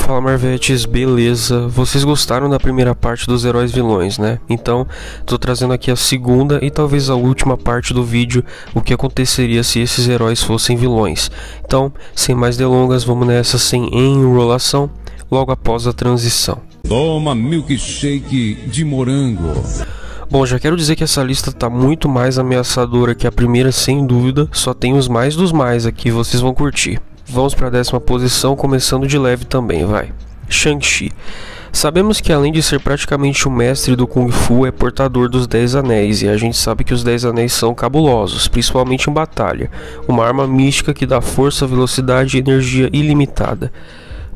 Fala Marvetes, beleza? Vocês gostaram da primeira parte dos heróis vilões, né? Então, tô trazendo aqui a segunda e talvez a última parte do vídeo, o que aconteceria se esses heróis fossem vilões. Então, sem mais delongas, vamos nessa sem enrolação, logo após a transição. Toma milkshake de morango. Bom, já quero dizer que essa lista tá muito mais ameaçadora que a primeira, sem dúvida. Só tem os mais dos mais aqui, vocês vão curtir. Vamos para a 10ª posição, começando de leve também, vai. Shang-Chi. Sabemos que além de ser praticamente o mestre do Kung Fu, é portador dos 10 anéis, e a gente sabe que os 10 anéis são cabulosos, principalmente em batalha. Uma arma mística que dá força, velocidade e energia ilimitada.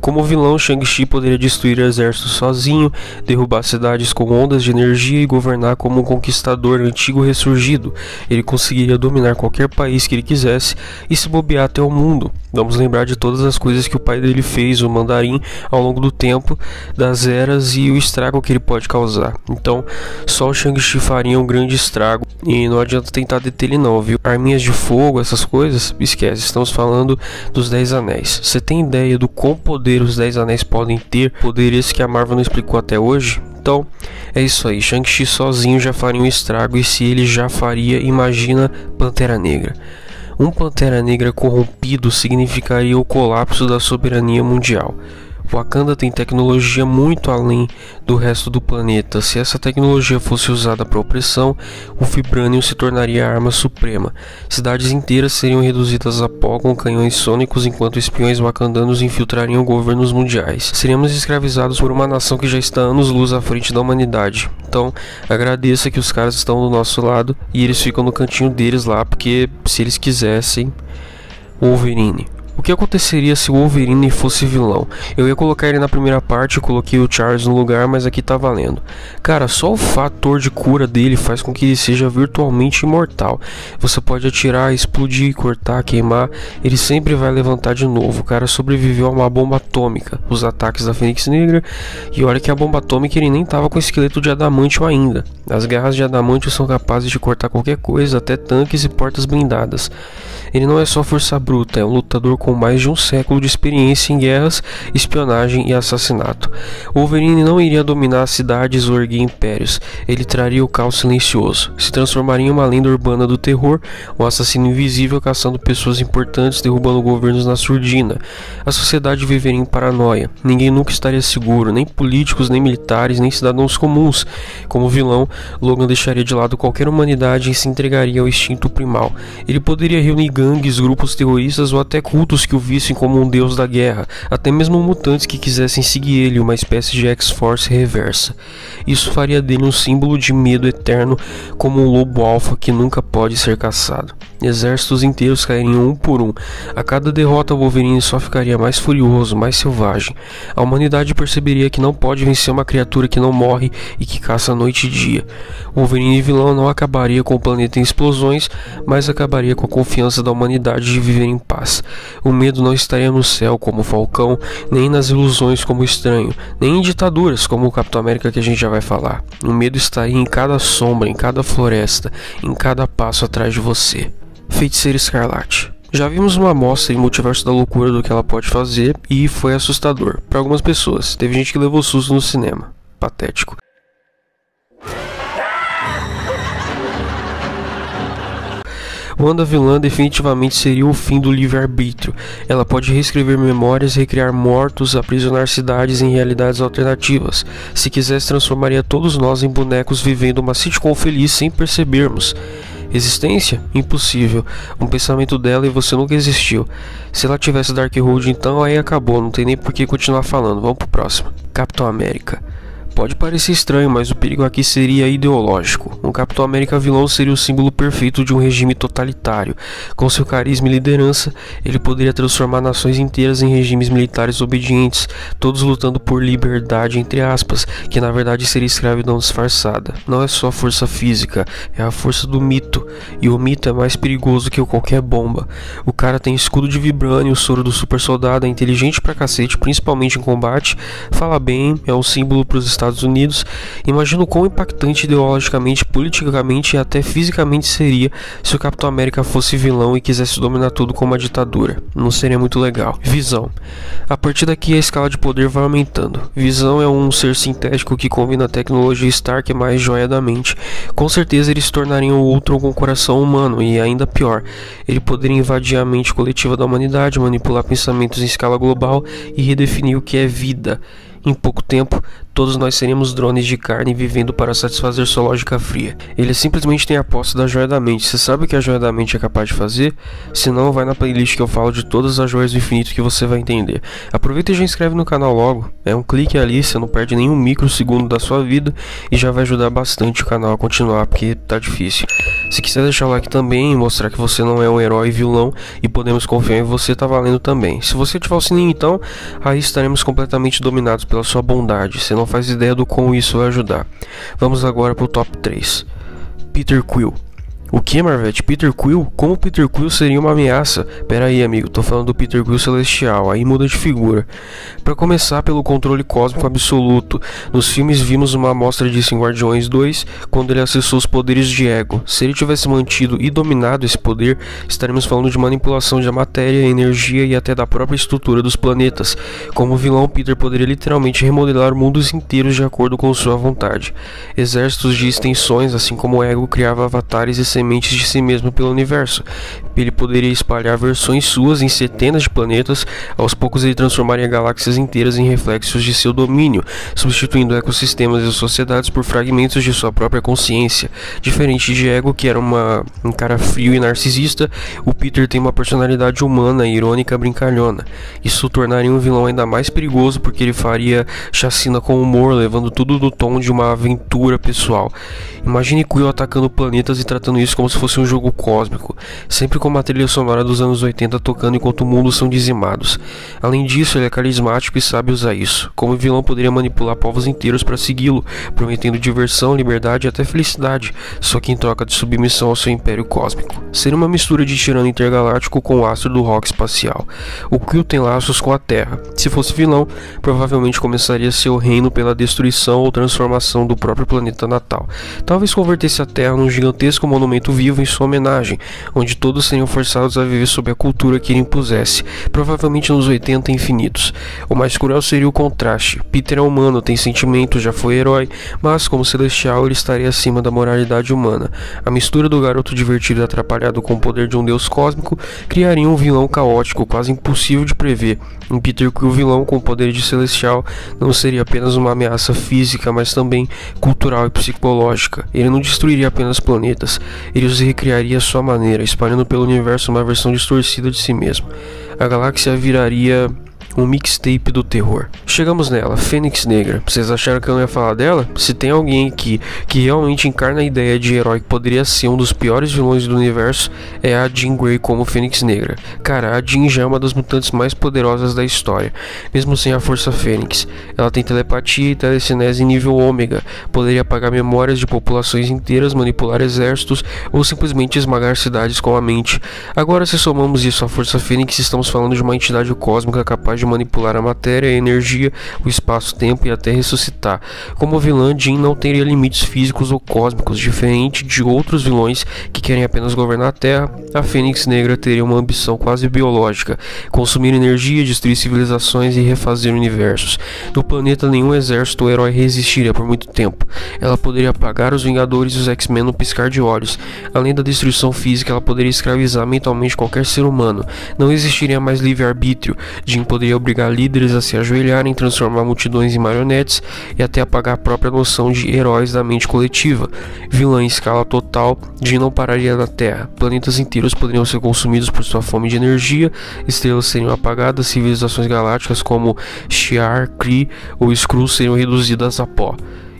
Como vilão, Shang-Chi poderia destruir exércitos sozinho, derrubar cidades com ondas de energia e governar como um conquistador antigo ressurgido. Ele conseguiria dominar qualquer país que ele quisesse e se bobear até o mundo. Vamos lembrar de todas as coisas que o pai dele fez, o Mandarim, ao longo do tempo, das eras e o estrago que ele pode causar. Então, só o Shang-Chi faria um grande estrago e não adianta tentar deter ele não, viu? Arminhas de fogo, essas coisas, esquece, estamos falando dos 10 anéis. Você tem ideia do quão poder os 10 anéis podem ter, poderes que a Marvel não explicou até hoje? Então, é isso aí, Shang-Chi sozinho já faria um estrago, e se ele já faria, imagina Pantera Negra. Um Pantera Negra corrompido significaria o colapso da soberania mundial. Wakanda tem tecnologia muito além do resto do planeta. Se essa tecnologia fosse usada para opressão, o Vibranium se tornaria a arma suprema. Cidades inteiras seriam reduzidas a pó com canhões sônicos, enquanto espiões wakandanos infiltrariam governos mundiais. Seríamos escravizados por uma nação que já está anos-luz à frente da humanidade. Então, agradeça que os caras estão do nosso lado e eles ficam no cantinho deles lá, porque se eles quisessem, Wolverine. O que aconteceria se o Wolverine fosse vilão? Eu ia colocar ele na primeira parte, eu coloquei o Charles no lugar, mas aqui tá valendo. Cara, só o fator de cura dele faz com que ele seja virtualmente imortal. Você pode atirar, explodir, cortar, queimar, ele sempre vai levantar de novo. O cara sobreviveu a uma bomba atômica, os ataques da Fênix Negra, e olha que a bomba atômica ele nem tava com esqueleto de adamantio ainda. As garras de adamantio são capazes de cortar qualquer coisa, até tanques e portas blindadas. Ele não é só força bruta, é um lutador com mais de um século de experiência em guerras, espionagem e assassinato. Wolverine não iria dominar cidades ou erguer impérios, ele traria o caos silencioso, se transformaria em uma lenda urbana do terror, um assassino invisível caçando pessoas importantes, derrubando governos na surdina. A sociedade viveria em paranoia, ninguém nunca estaria seguro, nem políticos, nem militares, nem cidadãos comuns. Como vilão, Logan deixaria de lado qualquer humanidade e se entregaria ao instinto primal. Ele poderia reunir gangues, grupos terroristas ou até cultos que o vissem como um deus da guerra, até mesmo mutantes que quisessem seguir ele, uma espécie de X-Force reversa. Isso faria dele um símbolo de medo eterno, como um lobo alfa que nunca pode ser caçado. Exércitos inteiros cairiam um por um. A cada derrota, Wolverine só ficaria mais furioso, mais selvagem. A humanidade perceberia que não pode vencer uma criatura que não morre e que caça noite e dia. Wolverine vilão não acabaria com o planeta em explosões, mas acabaria com a confiança da humanidade de viver em paz. O medo não estaria no céu como o Falcão, nem nas ilusões como o Estranho, nem em ditaduras como o Capitão América que a gente já vai falar. O medo estaria em cada sombra, em cada floresta, em cada passo atrás de você. Feiticeira Escarlate. Já vimos uma amostra em Multiverso da Loucura do que ela pode fazer e foi assustador. Para algumas pessoas, teve gente que levou susto no cinema. Patético. Wanda vilã definitivamente seria o fim do livre-arbítrio. Ela pode reescrever memórias, recriar mortos, aprisionar cidades em realidades alternativas. Se quisesse, transformaria todos nós em bonecos vivendo uma sitcom feliz sem percebermos. Existência? Impossível. Um pensamento dela e você nunca existiu. Se ela tivesse Darkhold, então aí acabou, não tem nem por que continuar falando. Vamos pro próximo. Capitão América. Pode parecer estranho, mas o perigo aqui seria ideológico. Um Capitão América vilão seria o símbolo perfeito de um regime totalitário. Com seu carisma e liderança, ele poderia transformar nações inteiras em regimes militares obedientes, todos lutando por liberdade, entre aspas, que na verdade seria escravidão disfarçada. Não é só força física, é a força do mito, e o mito é mais perigoso que qualquer bomba. O cara tem escudo de vibrânio, o soro do super soldado, é inteligente pra cacete, principalmente em combate, fala bem, é um símbolo pros Estados Estados Unidos. Imagina o quão impactante ideologicamente, politicamente e até fisicamente seria se o Capitão América fosse vilão e quisesse dominar tudo com uma ditadura. Não seria muito legal. Visão. A partir daqui a escala de poder vai aumentando. Visão é um ser sintético que combina a tecnologia Stark mais joia da mente. Com certeza ele se tornaria um Ultron com coração humano e ainda pior, ele poderia invadir a mente coletiva da humanidade, manipular pensamentos em escala global e redefinir o que é vida. Em pouco tempo, todos nós seríamos drones de carne vivendo para satisfazer sua lógica fria. Ele simplesmente tem a posse da joia da mente. Você sabe o que a joia da mente é capaz de fazer? Se não, vai na playlist que eu falo de todas as joias do infinito que você vai entender. Aproveita e já inscreve no canal logo. É um clique ali, você não perde nenhum microsegundo da sua vida e já vai ajudar bastante o canal a continuar, porque tá difícil. Se quiser deixar o like também e mostrar que você não é um herói vilão e podemos confiar em você, tá valendo também. Se você ativar o sininho então, aí estaremos completamente dominados pela sua bondade. Você não faz ideia do como isso vai ajudar. Vamos agora pro top 3. Peter Quill. O que, Marvete? Peter Quill? Como Peter Quill seria uma ameaça? Pera aí, amigo, tô falando do Peter Quill celestial, aí muda de figura. Para começar, pelo controle cósmico absoluto. Nos filmes vimos uma amostra disso em Guardiões 2, quando ele acessou os poderes de ego. Se ele tivesse mantido e dominado esse poder, estaremos falando de manipulação da matéria, energia e até da própria estrutura dos planetas. Como vilão, Peter poderia literalmente remodelar mundos inteiros de acordo com sua vontade. Exércitos de extensões, assim como o ego, criava avatares e sementes de si mesmo pelo universo. Ele poderia espalhar versões suas em centenas de planetas. Aos poucos ele transformaria galáxias inteiras em reflexos de seu domínio, substituindo ecossistemas e sociedades por fragmentos de sua própria consciência. Diferente de Ego, que era um cara frio e narcisista, o Peter tem uma personalidade humana, irônica, brincalhona. Isso o tornaria um vilão ainda mais perigoso, porque ele faria chacina com humor, levando tudo no tom de uma aventura pessoal. Imagine Quill atacando planetas e tratando isso como se fosse um jogo cósmico, sempre com uma trilha sonora dos anos 80 tocando enquanto mundos são dizimados. Além disso, ele é carismático e sabe usar isso. Como vilão, poderia manipular povos inteiros para segui-lo, prometendo diversão, liberdade e até felicidade, só que em troca de submissão ao seu império cósmico. Seria uma mistura de tirano intergaláctico com o astro do rock espacial. O Quill tem laços com a Terra. Se fosse vilão, provavelmente começaria seu reino pela destruição ou transformação do próprio planeta natal. Talvez convertesse a Terra num gigantesco monumento vivo em sua homenagem, onde todos seriam forçados a viver sob a cultura que ele impusesse, provavelmente nos 80 infinitos. O mais cruel seria o contraste. Peter é humano, tem sentimentos, já foi herói, mas como celestial ele estaria acima da moralidade humana. A mistura do garoto divertido e atrapalhado com o poder de um deus cósmico criaria um vilão caótico, quase impossível de prever. Em Peter Quill, o vilão com o poder de celestial não seria apenas uma ameaça física, mas também cultural e psicológica. Ele não destruiria apenas planetas, ele os recriaria à sua maneira, espalhando pelo universo uma versão distorcida de si mesmo. A galáxia viraria um mixtape do terror. Chegamos nela, Fênix Negra. Vocês acharam que eu não ia falar dela? Se tem alguém aqui que realmente encarna a ideia de herói que poderia ser um dos piores vilões do universo, é a Jean Grey como Fênix Negra. Cara, a Jean já é uma das mutantes mais poderosas da história, mesmo sem a Força Fênix. Ela tem telepatia e telecinese em nível ômega, poderia apagar memórias de populações inteiras, manipular exércitos ou simplesmente esmagar cidades com a mente. Agora, se somamos isso à Força Fênix, estamos falando de uma entidade cósmica capaz de manipular a matéria, a energia, o espaço-tempo e até ressuscitar. Como vilã, Jean não teria limites físicos ou cósmicos. Diferente de outros vilões que querem apenas governar a Terra, a Fênix Negra teria uma ambição quase biológica: consumir energia, destruir civilizações e refazer universos. No planeta, nenhum exército ou herói resistiria por muito tempo. Ela poderia apagar os Vingadores e os X-Men no piscar de olhos. Além da destruição física, ela poderia escravizar mentalmente qualquer ser humano. Não existiria mais livre-arbítrio. Jean poderia obrigar líderes a se ajoelharem, transformar multidões em marionetes e até apagar a própria noção de heróis da mente coletiva. Vilã em escala total, Jean não pararia na Terra. Planetas inteiros poderiam ser consumidos por sua fome de energia, estrelas seriam apagadas, civilizações galácticas como Shi'ar, Kree ou Skrull seriam reduzidas a pó.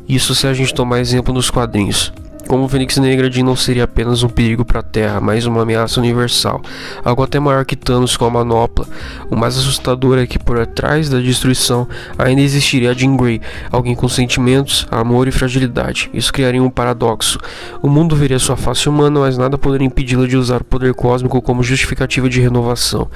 Isso se a gente tomar exemplo nos quadrinhos. Como Fênix Negra, Jean não seria apenas um perigo para a Terra, mas uma ameaça universal, algo até maior que Thanos com a manopla. O mais assustador é que por trás da destruição ainda existiria a Jean Grey, alguém com sentimentos, amor e fragilidade. Isso criaria um paradoxo. O mundo veria sua face humana, mas nada poderia impedi-la de usar o poder cósmico como justificativa de renovação.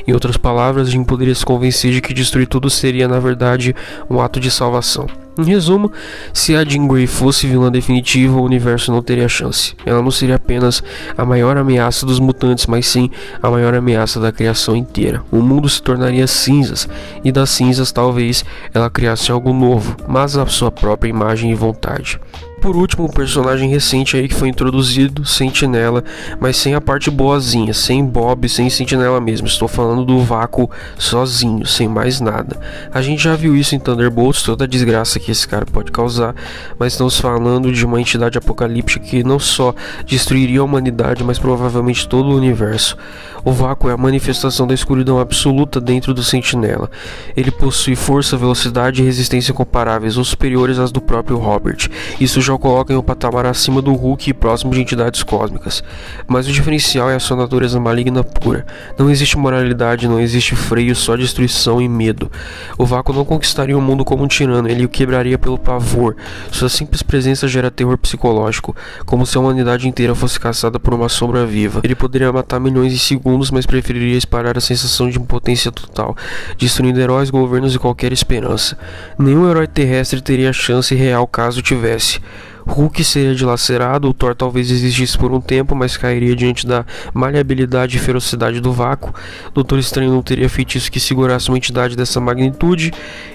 Em outras palavras, Jean poderia se convencer de que destruir tudo seria, na verdade, um ato de salvação. Em resumo, se a Jean Grey fosse vilã definitiva, o universo não teria chance. Ela não seria apenas a maior ameaça dos mutantes, mas sim a maior ameaça da criação inteira. O mundo se tornaria cinzas, e das cinzas talvez ela criasse algo novo, mas a sua própria imagem e vontade. Por último, um personagem recente aí que foi introduzido, Sentinela, mas sem a parte boazinha, sem Bob, sem Sentinela mesmo. Estou falando do Vácuo sozinho, sem mais nada. A gente já viu isso em Thunderbolts, toda a desgraça que esse cara pode causar, mas estamos falando de uma entidade apocalíptica que não só destruiria a humanidade, mas provavelmente todo o universo. O Vácuo é a manifestação da escuridão absoluta dentro do Sentinela. Ele possui força, velocidade e resistência comparáveis ou superiores às do próprio Robert. Isso já o coloca em um patamar acima do Hulk e próximo de entidades cósmicas. Mas o diferencial é a sua natureza maligna pura. Não existe moralidade, não existe freio, só destruição e medo. O Vácuo não conquistaria o mundo como um tirano, ele o quebraria pelo pavor. Sua simples presença gera terror psicológico, como se a humanidade inteira fosse caçada por uma sombra viva. Ele poderia matar milhões em segundos, mas preferiria espalhar a sensação de impotência total, destruindo heróis, governos e qualquer esperança. Nenhum herói terrestre teria chance real caso tivesse. Hulk seria dilacerado, o Thor talvez existisse por um tempo, mas cairia diante da maleabilidade e ferocidade do Vácuo. Doutor Estranho não teria feitiço que segurasse uma entidade dessa magnitude,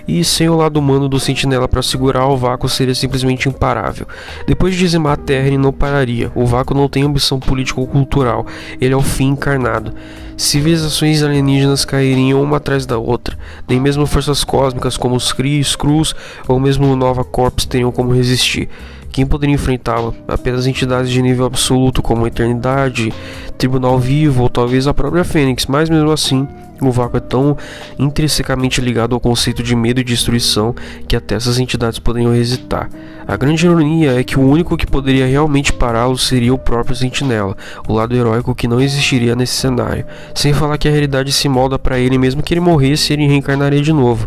e sem o lado humano do Sentinela para segurar, o Vácuo seria simplesmente imparável. Depois de dizimar a Terra, ele não pararia. O Vácuo não tem ambição política ou cultural, ele é o fim encarnado. Civilizações alienígenas cairiam uma atrás da outra, nem mesmo forças cósmicas como os Kree, Skrulls ou mesmo o Nova Corps teriam como resistir. Quem poderia enfrentá-lo? Apenas entidades de nível absoluto como a Eternidade, Tribunal Vivo ou talvez a própria Fênix, mas mesmo assim, o Vácuo é tão intrinsecamente ligado ao conceito de medo e destruição que até essas entidades poderiam hesitar. A grande ironia é que o único que poderia realmente pará-lo seria o próprio Sentinela, o lado heróico que não existiria nesse cenário. Sem falar que a realidade se molda para ele, mesmo que ele morresse, ele reencarnaria de novo.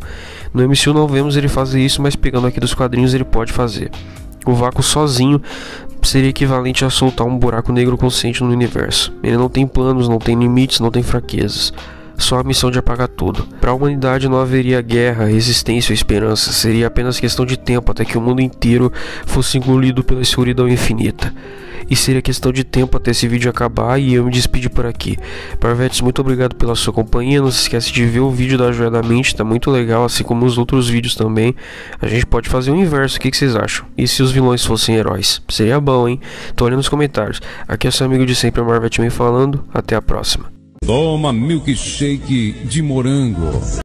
No MCU não vemos ele fazer isso, mas pegando aqui dos quadrinhos ele pode fazer. O Vácuo sozinho seria equivalente a soltar um buraco negro consciente no universo. Ele não tem planos, não tem limites, não tem fraquezas. Só a missão de apagar tudo. Para a humanidade não haveria guerra, resistência ou esperança. Seria apenas questão de tempo até que o mundo inteiro fosse engolido pela escuridão infinita. E seria questão de tempo até esse vídeo acabar e eu me despedir por aqui. Parvetes, muito obrigado pela sua companhia. Não se esquece de ver o vídeo da Joia da Mente, tá muito legal, assim como os outros vídeos também. A gente pode fazer o inverso, o que vocês acham? E se os vilões fossem heróis? Seria bom, hein? Tô olhando nos comentários. Aqui é seu amigo de sempre, Marvete, me falando. Até a próxima. Toma milkshake de morango.